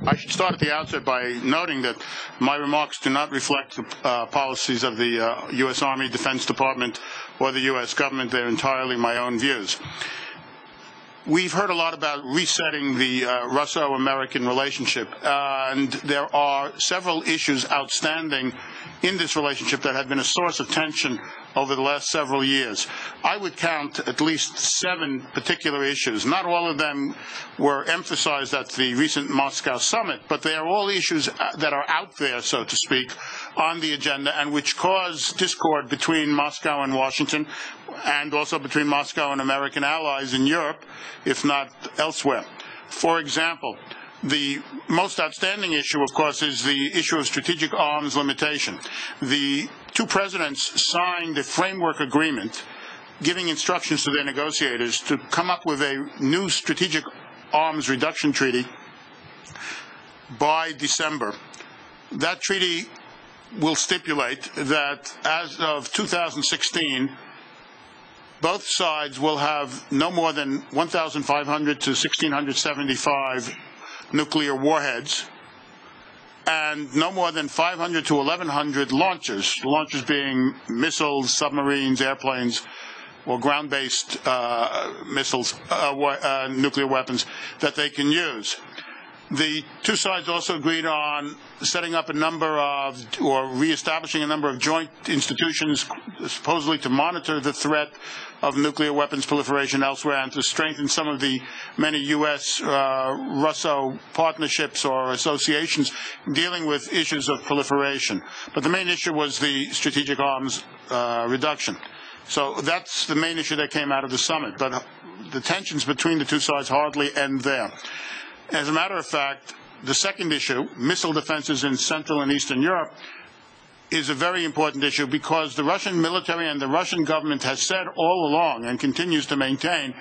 I should start at the outset by noting that my remarks do not reflect the policies of the U.S. Army, Defense Department, or the U.S. government. They're entirely my own views. We've heard a lot about resetting the Russo-American relationship, and there are several issues outstanding in this relationship that have been a source of tension over the last several years. I would count at least 7 particular issues. Not all of them were emphasized at the recent Moscow summit, but they are all issues that are out there, so to speak, on the agenda, and which cause discord between Moscow and Washington, and also between Moscow and American allies in Europe, if not elsewhere. For example, the most outstanding issue, of course, is the issue of strategic arms limitation. The 2 presidents signed a framework agreement giving instructions to their negotiators to come up with a new strategic arms reduction treaty by December. That treaty will stipulate that as of 2016, both sides will have no more than 1,500 to 1,675 nuclear warheads, and no more than 500 to 1,100 launchers, launchers being missiles, submarines, airplanes, or ground-based missiles, nuclear weapons that they can use. The 2 sides also agreed on setting up a number of, or reestablishing a number of joint institutions supposedly to monitor the threat of nuclear weapons proliferation elsewhere and to strengthen some of the many U.S.-Russo partnerships or associations dealing with issues of proliferation. But the main issue was the strategic arms reduction. So that's the main issue that came out of the summit. But the tensions between the 2 sides hardly end there. As a matter of fact, the second issue, missile defenses in Central and Eastern Europe, is a very important issue because the Russian military and the Russian government has said all along and continues to maintain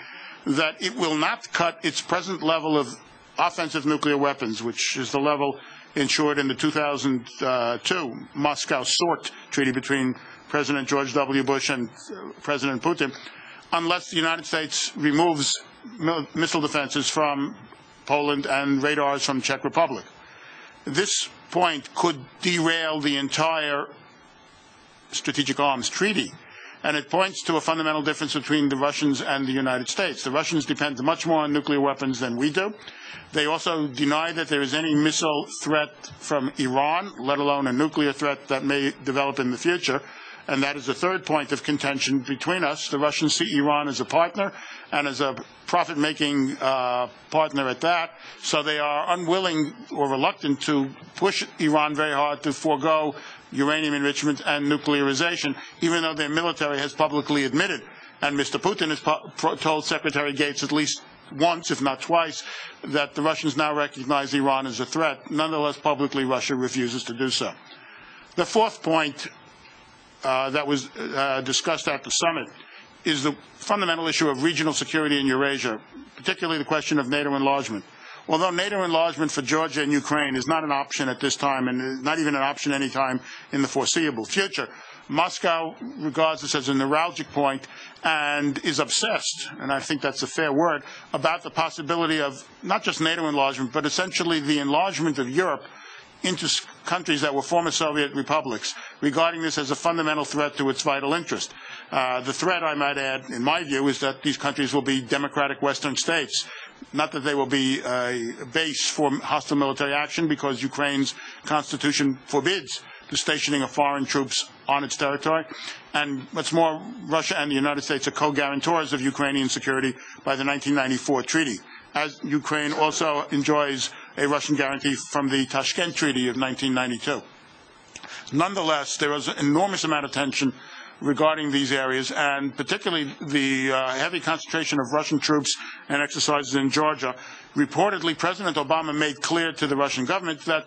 that it will not cut its present level of offensive nuclear weapons, which is the level ensured in the 2002 Moscow SORT treaty between President George W. Bush and President Putin, unless the United States removes missile defenses from Poland and radars from Czech Republic. This point could derail the entire strategic arms treaty, and it points to a fundamental difference between the Russians and the United States. The Russians depend much more on nuclear weapons than we do. They also deny that there is any missile threat from Iran, let alone a nuclear threat that may develop in the future. And that is the third point of contention between us. The Russians see Iran as a partner and as a profit-making partner at that, so they are unwilling or reluctant to push Iran very hard to forego uranium enrichment and nuclearization, even though their military has publicly admitted, and Mr. Putin has told Secretary Gates at least once, if not twice, that the Russians now recognize Iran as a threat. Nonetheless, publicly, Russia refuses to do so. The fourth point that was discussed at the summit is the fundamental issue of regional security in Eurasia, particularly the question of NATO enlargement. Although NATO enlargement for Georgia and Ukraine is not an option at this time, and not even an option any time in the foreseeable future, Moscow regards this as a neuralgic point and is obsessed, and I think that's a fair word, about the possibility of not just NATO enlargement, but essentially the enlargement of Europe into countries that were former Soviet republics, regarding this as a fundamental threat to its vital interest. The threat, I might add, in my view, is that these countries will be democratic Western states, not that they will be a base for hostile military action, because Ukraine's constitution forbids the stationing of foreign troops on its territory. And what's more, Russia and the United States are co-guarantors of Ukrainian security by the 1994 treaty, as Ukraine also enjoys a Russian guarantee from the Tashkent Treaty of 1992. Nonetheless, there is an enormous amount of tension regarding these areas, and particularly the heavy concentration of Russian troops and exercises in Georgia. Reportedly, President Obama made clear to the Russian government that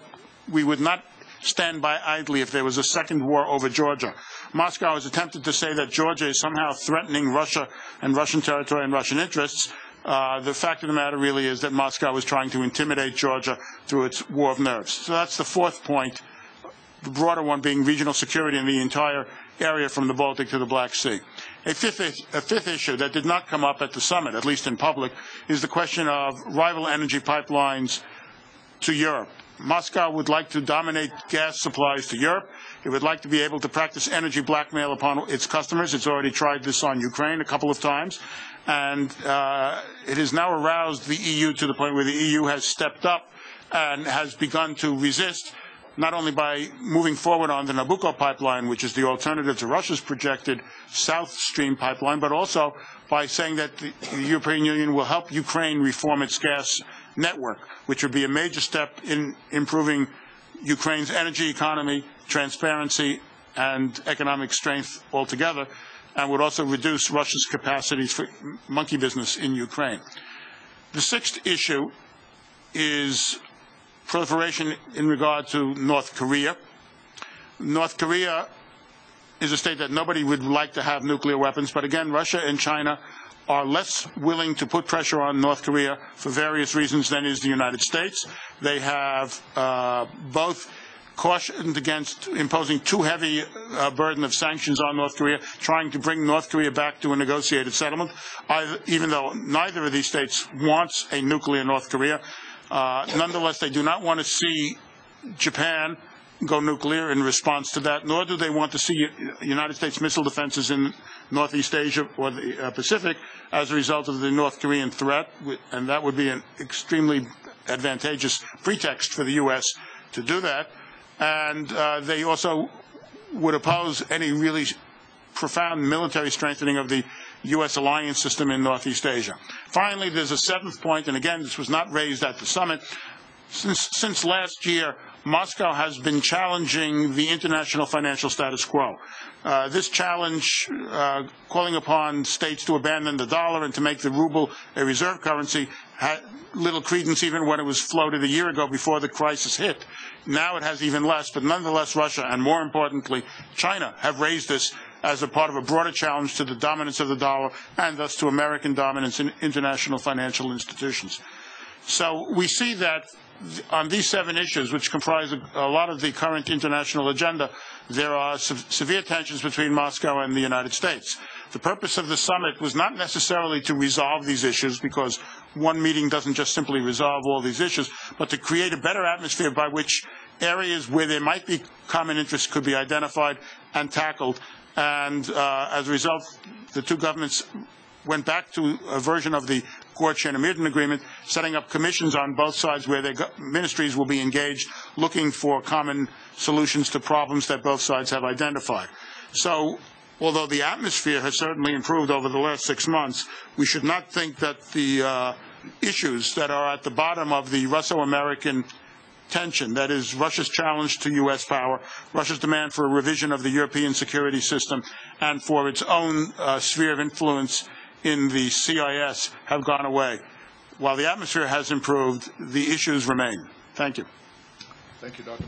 we would not stand by idly if there was a second war over Georgia. Moscow has attempted to say that Georgia is somehow threatening Russia and Russian territory and Russian interests. The fact of the matter really is that Moscow is trying to intimidate Georgia through its war of nerves. So that's the fourth point, the broader one being regional security in the entire area from the Baltic to the Black Sea. A fifth issue that did not come up at the summit, at least in public, is the question of rival energy pipelines to Europe. Moscow would like to dominate gas supplies to Europe. It would like to be able to practice energy blackmail upon its customers. It's already tried this on Ukraine a couple of times. And it has now aroused the EU to the point where the EU has stepped up and has begun to resist, not only by moving forward on the Nabucco pipeline, which is the alternative to Russia's projected South Stream pipeline, but also by saying that the European Union will help Ukraine reform its gas network, which would be a major step in improving Ukraine's energy economy, transparency, and economic strength altogether, and would also reduce Russia's capacities for monkey business in Ukraine. The sixth issue is proliferation in regard to North Korea. North Korea is a state that nobody would like to have nuclear weapons, but again, Russia and China are less willing to put pressure on North Korea for various reasons than is the United States. They have both cautioned against imposing too heavy a burden of sanctions on North Korea, trying to bring North Korea back to a negotiated settlement, even though neither of these states wants a nuclear North Korea. Nonetheless, they do not want to see Japan go nuclear in response to that, nor do they want to see United States missile defenses in Northeast Asia or the Pacific as a result of the North Korean threat, and that would be an extremely advantageous pretext for the U.S. to do that. And they also would oppose any really profound military strengthening of the U.S. alliance system in Northeast Asia. Finally, there's a seventh point, and again, this was not raised at the summit. Since last year, Moscow has been challenging the international financial status quo. This challenge, calling upon states to abandon the dollar and to make the ruble a reserve currency, had little credence even when it was floated a year ago before the crisis hit. Now it has even less, but nonetheless Russia and, more importantly, China have raised this as a part of a broader challenge to the dominance of the dollar and thus to American dominance in international financial institutions. So we see that on these 7 issues, which comprise a lot of the current international agenda, there are severe tensions between Moscow and the United States. The purpose of the summit was not necessarily to resolve these issues, because one meeting doesn't just simply resolve all these issues, but to create a better atmosphere by which areas where there might be common interests could be identified and tackled. And as a result, the two governments went back to a version of the Courtney agreement, setting up commissions on both sides where their ministries will be engaged, looking for common solutions to problems that both sides have identified. So, although the atmosphere has certainly improved over the last 6 months, we should not think that the issues that are at the bottom of the Russo-American tension, that is Russia's challenge to U.S. power, Russia's demand for a revision of the European security system, and for its own sphere of influence in the CIS, have gone away. While the atmosphere has improved, the issues remain. Thank you. Thank you, Dr.